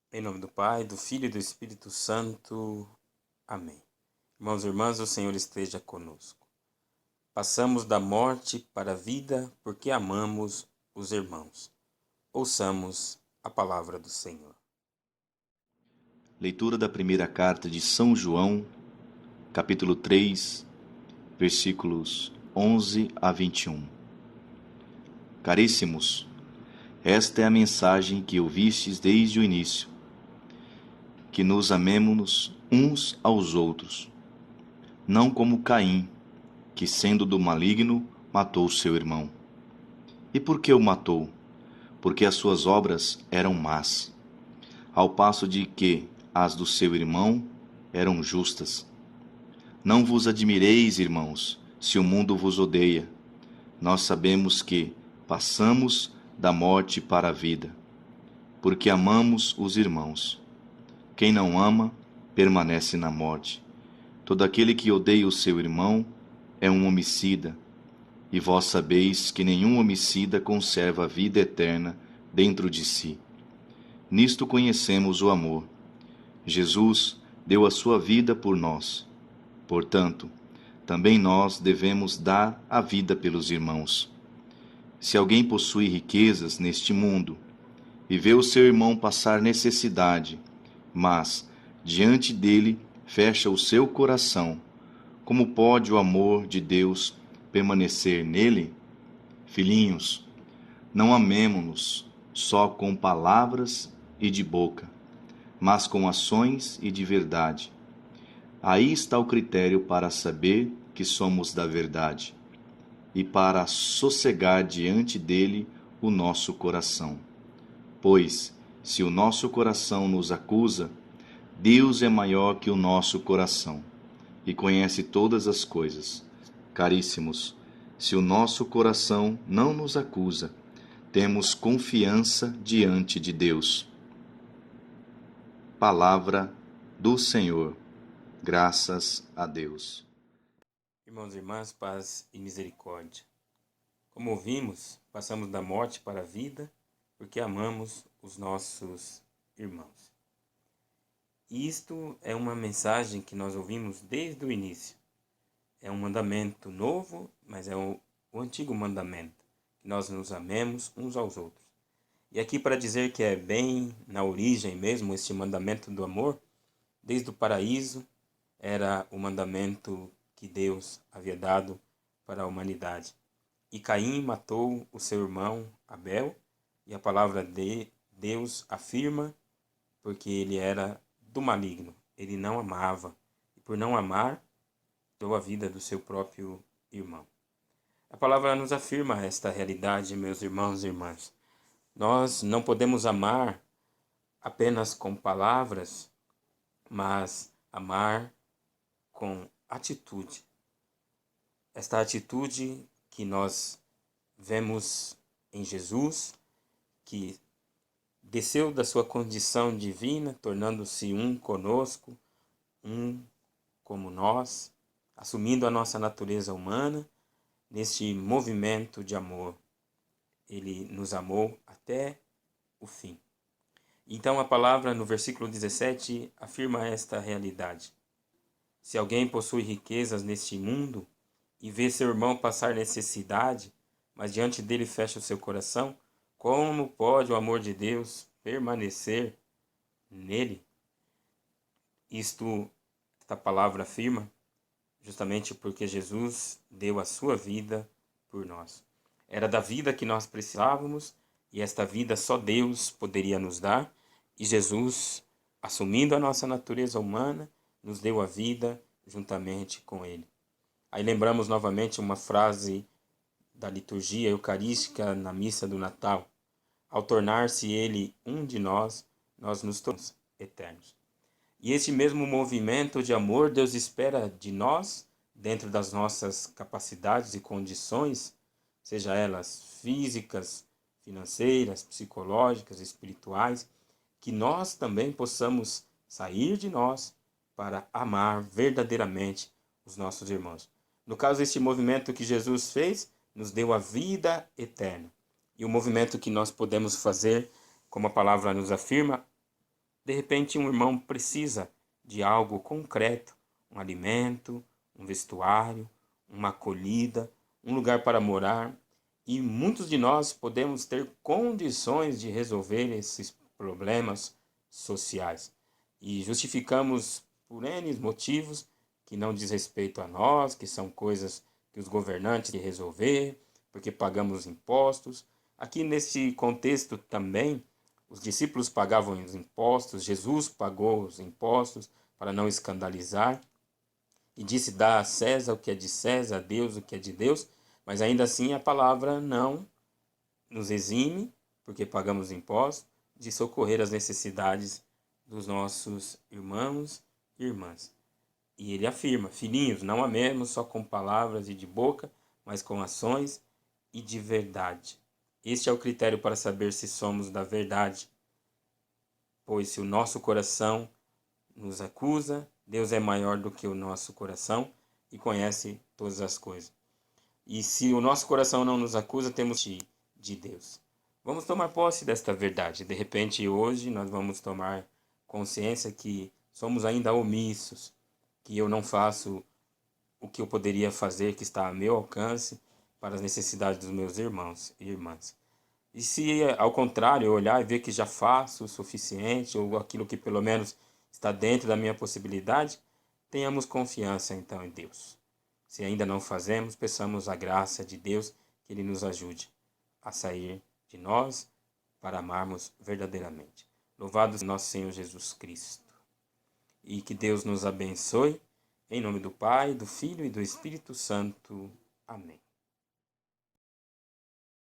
Em nome do Pai, do Filho e do Espírito Santo. Amém. Irmãos e irmãs, o Senhor esteja conosco. Passamos da morte para a vida porque amamos os irmãos. Ouçamos a palavra do Senhor. Leitura da primeira carta de São João, capítulo 3, versículos 11 a 21. Caríssimos, esta é a mensagem que ouvistes desde o início, que nos amemo-nos uns aos outros, não como Caim, que sendo do maligno, matou seu irmão. E por que o matou? Porque as suas obras eram más, ao passo de que as do seu irmão eram justas. Não vos admireis, irmãos, se o mundo vos odeia. Nós sabemos que passamos da morte para a vida, porque amamos os irmãos. Quem não ama, permanece na morte. Todo aquele que odeia o seu irmão é um homicida, e vós sabeis que nenhum homicida conserva a vida eterna dentro de si. Nisto conhecemos o amor. Jesus deu a sua vida por nós. Portanto, também nós devemos dar a vida pelos irmãos. Se alguém possui riquezas neste mundo e vê o seu irmão passar necessidade, mas diante dele fecha o seu coração, como pode o amor de Deus permanecer nele? Filhinhos, não amemo-nos só com palavras e de boca, mas com ações e de verdade. Aí está o critério para saber que somos da verdade e para sossegar diante dele o nosso coração. Pois, se o nosso coração nos acusa, Deus é maior que o nosso coração e conhece todas as coisas. Caríssimos, se o nosso coração não nos acusa, temos confiança diante de Deus. Palavra do Senhor. Graças a Deus. Irmãos e irmãs, paz e misericórdia. Como ouvimos, passamos da morte para a vida porque amamos os nossos irmãos. E isto é uma mensagem que nós ouvimos desde o início. É um mandamento novo, mas é o antigo mandamento, que nós nos amemos uns aos outros. E aqui para dizer que é bem na origem mesmo este mandamento do amor, desde o paraíso era o mandamento que Deus havia dado para a humanidade. E Caim matou o seu irmão Abel, e a palavra de Deus afirma porque ele era do maligno, ele não amava, e por não amar, tirou a vida do seu próprio irmão. A palavra nos afirma esta realidade, meus irmãos e irmãs. Nós não podemos amar apenas com palavras, mas amar com atitude. Esta atitude que nós vemos em Jesus, que desceu da sua condição divina, tornando-se um conosco, um como nós, assumindo a nossa natureza humana, neste movimento de amor. Ele nos amou até o fim. Então a palavra no versículo 17 afirma esta realidade. Se alguém possui riquezas neste mundo e vê seu irmão passar necessidade, mas diante dele fecha o seu coração, como pode o amor de Deus permanecer nele? Esta palavra afirma justamente porque Jesus deu a sua vida por nós. Era da vida que nós precisávamos e esta vida só Deus poderia nos dar, e Jesus, assumindo a nossa natureza humana, nos deu a vida juntamente com ele. Aí lembramos novamente uma frase da liturgia eucarística na missa do Natal. Ao tornar-se ele um de nós, nós nos tornamos eternos. E esse mesmo movimento de amor Deus espera de nós, dentro das nossas capacidades e condições, seja elas físicas, financeiras, psicológicas, espirituais, que nós também possamos sair de nós para amar verdadeiramente os nossos irmãos. No caso, este movimento que Jesus fez nos deu a vida eterna. E o movimento que nós podemos fazer, como a palavra nos afirma, De repente, um irmão precisa de algo concreto, um alimento, um vestuário, uma acolhida, um lugar para morar. E muitos de nós podemos ter condições de resolver esses problemas sociais. E justificamos por N motivos que não diz respeito a nós, que são coisas que os governantes têm que resolver, porque pagamos impostos. Aqui nesse contexto também, os discípulos pagavam os impostos, Jesus pagou os impostos para não escandalizar, e disse: dá a César o que é de César, a Deus o que é de Deus, mas ainda assim a palavra não nos exime, porque pagamos impostos, de socorrer as necessidades dos nossos irmãos e irmãs. E ele afirma: filhinhos, não amemos só com palavras e de boca, mas com ações e de verdade. Este é o critério para saber se somos da verdade. Pois se o nosso coração nos acusa, Deus é maior do que o nosso coração e conhece todas as coisas. E se o nosso coração não nos acusa, temos de Deus. Vamos tomar posse desta verdade. De repente, hoje, nós vamos tomar consciência que somos ainda omissos, que eu não faço o que eu poderia fazer, que está a meu alcance, para as necessidades dos meus irmãos e irmãs. E se, ao contrário, eu olhar e ver que já faço o suficiente, ou aquilo que pelo menos está dentro da minha possibilidade, tenhamos confiança então em Deus. Se ainda não fazemos, peçamos a graça de Deus que Ele nos ajude a sair de nós para amarmos verdadeiramente. Louvado seja nosso Senhor Jesus Cristo. E que Deus nos abençoe. Em nome do Pai, do Filho e do Espírito Santo. Amém.